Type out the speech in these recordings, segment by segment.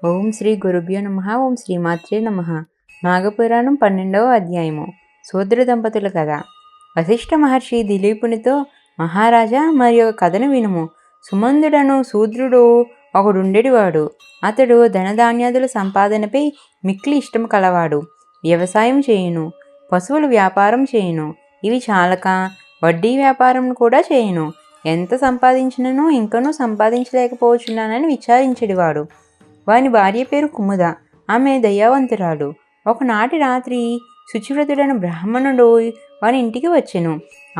ఓం శ్రీ గురుభ్యో నమః. ఓం శ్రీమాత్రే నమః. నాగపురాణం 12వ అధ్యాయము. శూద్ర దంపతుల కథ. వశిష్ఠ మహర్షి దిలీపునితో, మహారాజా మరి ఒక కథను వినుము. సుమందుడను శూద్రుడు ఒకడుండెడివాడు. అతడు ధనధాన్యాదుల సంపాదనపై మిక్కిలి ఇష్టం కలవాడు. వ్యవసాయం చేయును, పశువుల వ్యాపారం చేయును. ఇవి చాలక వడ్డీ వ్యాపారం కూడా చేయును. ఎంత సంపాదించినను ఇంకనూ సంపాదించలేకపోవచ్చున్నానని విచారించెడివాడు. వాని భార్య పేరు కుముద. ఆమె దయావంతురాలు. ఒకనాటి రాత్రి శుచివ్రతుడైన బ్రాహ్మణుడు వాని ఇంటికి వచ్చెను.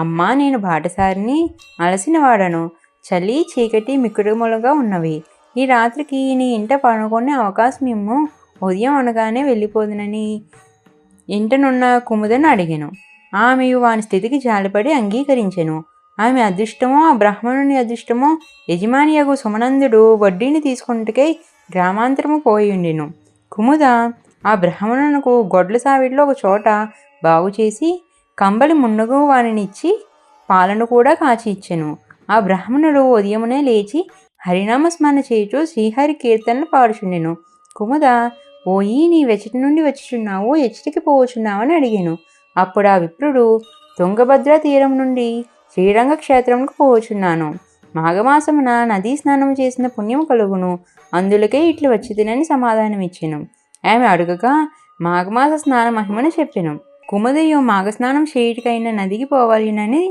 అమ్మా, నేను బాటసారిని, అలసిన వాడను. చలి చీకటి మిక్కుడుములుగా ఉన్నవి. ఈ రాత్రికి నీ ఇంట పడుకునే అవకాశం ఇమ్ము. ఉదయం అనగానే వెళ్ళిపోదునని ఇంటనున్న కుముదను అడిగాను. ఆమెయు వాని స్థితికి జాలిపడి అంగీకరించెను. ఆమె అదృష్టమో ఆ బ్రాహ్మణుని అదృష్టమో, యజమానియగు సుమనందుడు వడ్డీని తీసుకుంటకై గ్రామాంతరము పోయిండెను. కుముద ఆ బ్రాహ్మణునకు గొడ్ల సావిడిలో ఒక చోట బాగుచేసి కంబలి మున్నగు వానినిచ్చి పాలను కూడా కాచి ఇచ్చెను. ఆ బ్రాహ్మణుడు ఉదయమునే లేచి హరినామస్మరణ చేయుచు శ్రీహరి కీర్తనలు పాడుచుండెను. కుముద, ఓయి, నీ వెచ్చటి నుండి వచ్చుచున్నావు, ఎచ్చటికి పోవచున్నావని అడిగాను. అప్పుడు ఆ విప్రుడు, తుంగభద్ర తీరం నుండి శ్రీరంగ క్షేత్రముకు పోవచున్నాను. మాఘమాసమున నదీ స్నానం చేసిన పుణ్యం కలుగును, అందులకే ఇట్లు వచ్చి తినని సమాధానమిచ్చెను. ఆమె అడుగగా మాఘమాస స్నాన మహిమను చెప్పెను. కుముదయ్యో మాఘస్నానం చేయుటికైనా నదికి పోవాలినని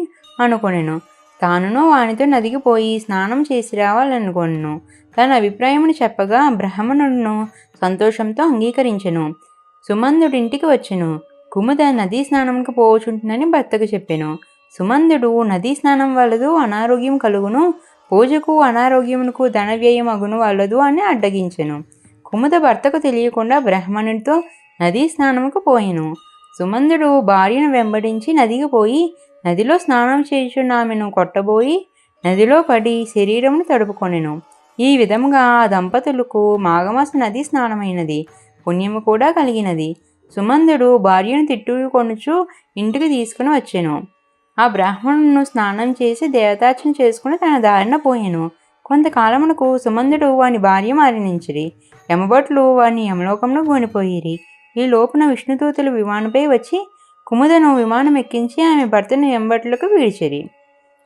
అనుకొనెను. తానును వానితో నదికి పోయి స్నానం చేసి రావాలనుకొనెను. తన అభిప్రాయమును చెప్పగా బ్రాహ్మణుడును సంతోషంతో అంగీకరించెను. సుమందుడింటికి వచ్చెను. కుముద నదీ స్నానంకు పోవచుంటునని భర్తకు చెప్పెను. సుమందుడు, నదీ స్నానం వలదు, అనారోగ్యం కలుగును, పూజకు అనారోగ్యమునకు ధన వ్యయం అగును వలదు అని అడ్డగించెను. కుముద భర్తకు తెలియకుండా బ్రాహ్మణుడితో నదీ స్నానముకు పోయెను. సుమందుడు భార్యను వెంబడించి నదికి పోయి నదిలో స్నానం చేయుచున్న ఆమెను కొట్టబోయి నదిలో పడి శరీరమును తడుపుకొనెను. ఈ విధముగా ఆ దంపతులకు మాఘమాస నదీ స్నానమైనది, పుణ్యము కూడా కలిగినది. సుమందుడు భార్యను తిట్టుకొనుచు ఇంటికి తీసుకుని వచ్చెను. ఆ బ్రాహ్మణును స్నానం చేసి దేవతార్చన చేసుకుని తన దారిన పోయెను. కొంతకాలమునకు సుమందుడు వాని భార్య మరణించిరి. యమభటులు వాని యమలోకంలో కొనిపోయిరి. ఈ లోపున విష్ణుదూతలు విమానంపై వచ్చి కుముదను విమానం ఎక్కించి ఆమె భర్తను యమభటులకు విడిచిరి.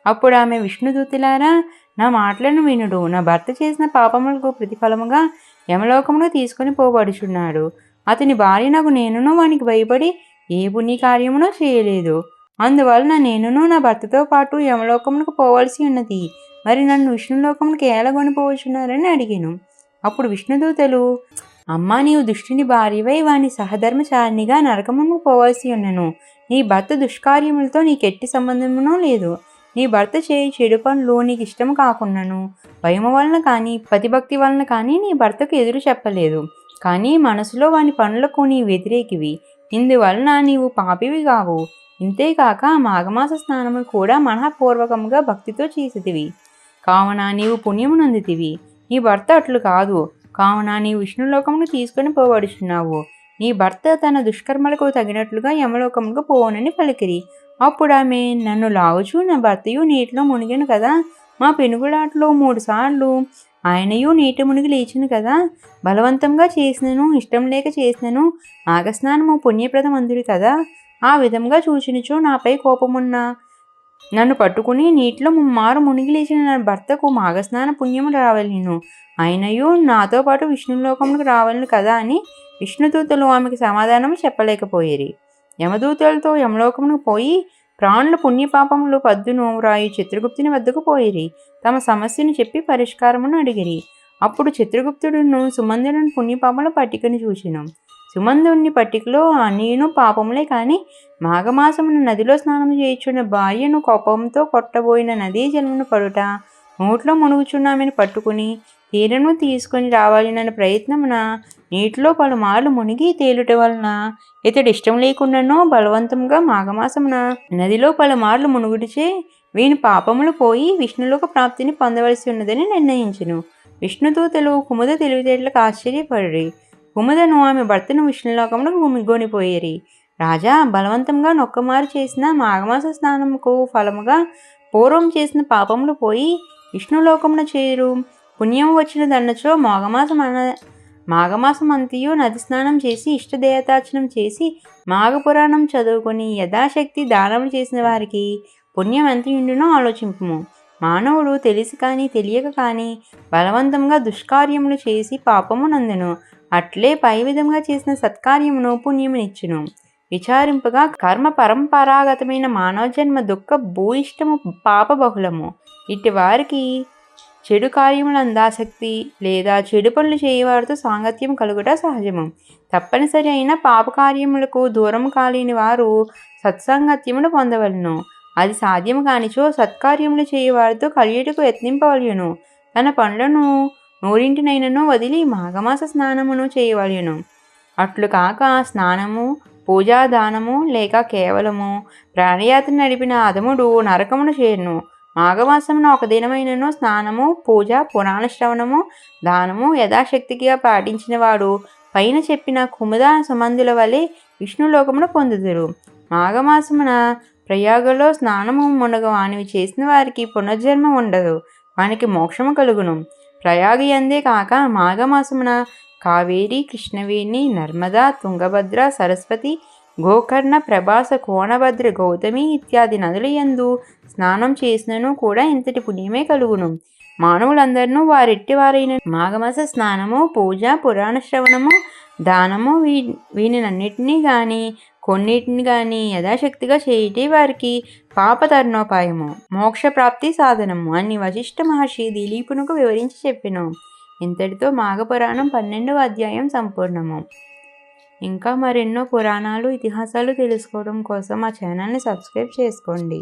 అప్పుడు ఆమె, విష్ణుదూతులారా, నా మాటలను వినుడు. నా భర్త చేసిన పాపములకు ప్రతిఫలముగా యమలోకమును తీసుకుని పోబడుచున్నాడు. అతని భార్యనకు నేనును వానికి భయపడి ఏ పుణ్యకార్యమునో చేయలేదు. అందువలన నేనును నా భర్తతో పాటు యమలోకమునకు పోవలసి ఉన్నది. మరి నన్ను విష్ణులోకమునకు ఏలగొని పోవచ్చున్నారని అడిగాను. అప్పుడు విష్ణుదూతలు, అమ్మా, నీవు దుష్టుని భార్యవై వాని సహధర్మచారినిగా నరకమును పోవలసి ఉన్నను. నీ భర్త దుష్కార్యములతో నీకెట్టి సంబంధమునో లేదు. నీ భర్త చేయి చెడు పనులు నీకు ఇష్టము కాకున్నను భయము వలన కానీ పతిభక్తి వలన కానీ నీ భర్తకు ఎదురు చెప్పలేదు. కానీ మనసులో వాని పనులకు నీ వ్యతిరేకివి. ఇందువలన నీవు పాపివి కావు. ఇంతేకాక మాఘమాస స్నానము కూడా మనఃపూర్వకముగా భక్తితో చేసితివి కావున నీవు పుణ్యము నొందితివి. నీ భర్త అట్లు కాదు కావున నీవు విష్ణులోకమును తీసుకొని పోబడుచున్నావు. నీ భర్త తన దుష్కర్మలకు తగినట్లుగా యమలోకముకు పోవనని పలికిరి. అప్పుడు ఆమె, నన్ను లాగుచూ నా భర్తయు నీటిలో మునిగాను కదా. మా పెనుగులాట్లో 3 సార్లు ఆయనయు నీటి మునిగి లేచిను కదా. బలవంతంగా చేసినను, ఇష్టం లేక చేసినను మాఘస్నానము పుణ్యప్రదమందుడు కదా. ఆ విధంగా చూచినచో నాపై కోపమున్న నన్ను పట్టుకుని నీటిలో 3 మారు మునిగి లేచిన నా భర్తకు మాఘస్నాన పుణ్యము రావాలను. ఆయనయు నాతో పాటు విష్ణులోకములకు రావాలను కదా అని విష్ణుదూతలు ఆమెకు సమాధానం చెప్పలేకపోయేరి. యమదూతలతో యమలోకమునకు పోయి ప్రాణుల పుణ్యపాపములు పద్దును వ్రాయి చిత్రగుప్తుని వద్దకు పోయిరి. తమ సమస్యను చెప్పి పరిష్కారమును అడిగిరి. అప్పుడు చిత్రగుప్తుడును సుమందుని పుణ్యపాపముల పట్టికను చూచెను. సుమందుని పట్టికలో అన్నీను పాపములే కాని మాఘమాసమున నదిలో స్నానం చేయుచున్న భార్యను కోపంతో కొట్టబోయిన నదీ జలమును పడుట, నోట్లో మునుగుచున్న ఆమెను పట్టుకుని తీరను తీసుకొని రావాలన్న ప్రయత్నమున నీటిలో పలుమార్లు మునిగి తేలుట వలన ఇతడు ఇష్టం లేకుండానో బలవంతంగా మాఘమాసమున నదిలో పలుమార్లు మునుగుడిచే వీని పాపములు పోయి విష్ణులోక ప్రాప్తిని పొందవలసి ఉన్నదని నిర్ణయించెను. విష్ణుదూతలు కుముద తెలివితేటలకు ఆశ్చర్యపడిరి. కుముదను ఆమె భర్తను విష్ణులోకమునకు గొనిపోయేరి. రాజా, బలవంతంగా నొక్కమారు చేసిన మాఘమాస స్నానముకు ఫలముగా పూర్వం చేసిన పాపములు పోయి విష్ణులోకమున చేరు పుణ్యం వచ్చిన దన్నచో మాఘమాసం మాఘమాసం అంతయు నది స్నానం చేసి ఇష్టదేవతార్చనం చేసి మాఘపురాణం చదువుకొని యథాశక్తి దానం చేసిన వారికి పుణ్యం ఎంత ఉండునో ఆలోచింపుము. మానవుడు తెలిసి కానీ తెలియక కానీ బలవంతంగా దుష్కార్యములు చేసి పాపము నందెను. అట్లే పై విధంగా చేసిన సత్కార్యమును పుణ్యమునిచ్చును. విచారింపగా కర్మ పరంపరాగతమైన మానవ జన్మ దుఃఖ భూయిష్టము పాప బహుళము. ఇట్టి వారికి చెడు కార్యములందాసక్తి లేదా చెడు పనులు చేయవారితో సాంగత్యం కలుగుట సహజము. తప్పనిసరి అయిన పాపకార్యములకు దూరం కాలేని వారు సత్సాంగత్యమును పొందవలను. అది సాధ్యము కానిచో సత్కార్యములు చేయవారితో కలియుటకు యత్నింపవలయును. తన పనులను నూరింటినైనను వదిలి మాఘమాస స్నానమును చేయవలయును. అట్లు కాక స్నానము, పూజాదానము లేక కేవలము ప్రాణయాత్ర నడిపిన అధముడు నరకమును చేరును. మాఘమాసమున ఒక దినమైనను స్నానము, పూజ, పురాణ శ్రవణము, దానము యథాశక్తిగా పాటించిన వాడు పైన చెప్పిన కుముద సంబంధుల వలె విష్ణులోకమును పొందుదురు. మాఘమాసమున ప్రయాగలో స్నానము మునగ వానివి చేసిన వారికి పునర్జన్మ ఉండదు, వానికి మోక్షము కలుగును. ప్రయాగ యందే కాక మాఘమాసమున కావేరి, కృష్ణవేణి, నర్మదా, తుంగభద్ర, సరస్వతి, గోకర్ణ, ప్రభాస, కోణభద్ర, గౌతమి ఇత్యాది నదుల యందు స్నానం చేసినను కూడా ఇంతటి పుణ్యమే కలుగును. మానవులందరినూ వారెట్టి వారైన మాఘమాస స్నానము, పూజ, పురాణ శ్రవణము, దానము వీనినన్నిటినీ గాని కొన్నిటిని గాని యథాశక్తిగా చేయటే వారికి పాపతరుణోపాయము, మోక్షప్రాప్తి సాధనము అని వశిష్ఠ మహర్షి దిలీపునకు వివరించి చెప్పెను. ఇంతటితో మాఘపురాణం 12వ అధ్యాయం సంపూర్ణము. ఇంకా మరెన్నో పురాణాలు, ఇతిహాసాలు తెలుసుకోవడం కోసం మా ఛానల్ని సబ్స్క్రైబ్ చేసుకోండి.